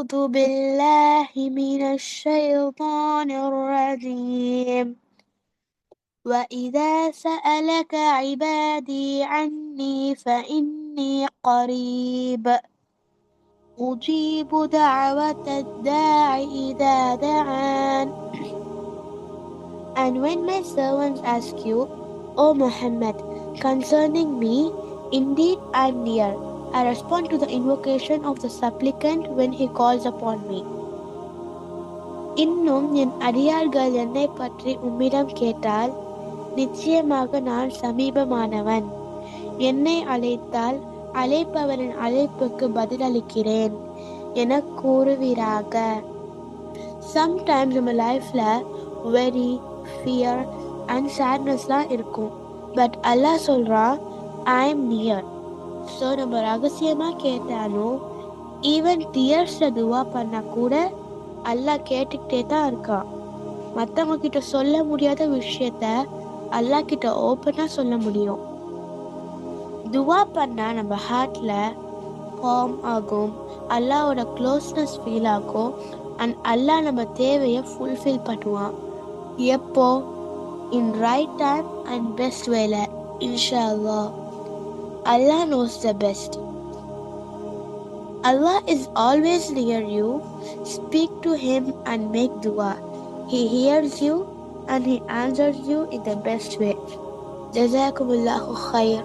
أعوذ بالله من الشيطان الرجيم وإذا سألك عبادي عني فإني قريب أجيب دعوة الداع إذا دعان. And when my servants ask you, O Muhammad, concerning me, indeed I am near. I respond to the invocation of the supplicant when he calls upon me. இன்னும் என் அடியார்கள் என்னை பற்றி உம்மிடம் கேட்டால், நிச்சயமாக நான் சமீபமானவன். என்னை அழைத்தால் அழைப்பவரின் அழைப்புக்கு பதிலளிக்கிறேன் என கூறுவீராக. Sometimes நம்ம லைஃப்ல வெரி ஃபியர் அண்ட் சேட்னஸ்லாம் இருக்கும். பட் அல்லாஹ் சொல்றான், ஐ எம் நியர். ஸோ நம்ம ரகசியமாக கேட்டாலும் ஈவன் டியர்ஸில் துவா பண்ணால் கூட அல்லாஹ் கேட்டுக்கிட்டே தான் இருக்கான். மற்றவங்க கிட்ட சொல்ல முடியாத விஷயத்த அல்லாஹ் கிட்ட ஓப்பனாக சொல்ல முடியும். துவா பண்ணால் நம்ம ஹார்ட்டில் காம் ஆகும், அல்லாஹோட க்ளோஸ்னஸ் ஃபீல் ஆகும், அண்ட் அல்லாஹ் நம்ம தேவையை ஃபுல்ஃபில் பண்ணுவான். எப்போ? இன் ரைட் டைம் அண்ட் பெஸ்ட் வேல, இன்ஷா அல்லாஹ். Allah knows the best. Allah is always near you. Speak to Him and make dua. He hears you and He answers you in the best way. Jazakumullahu khair.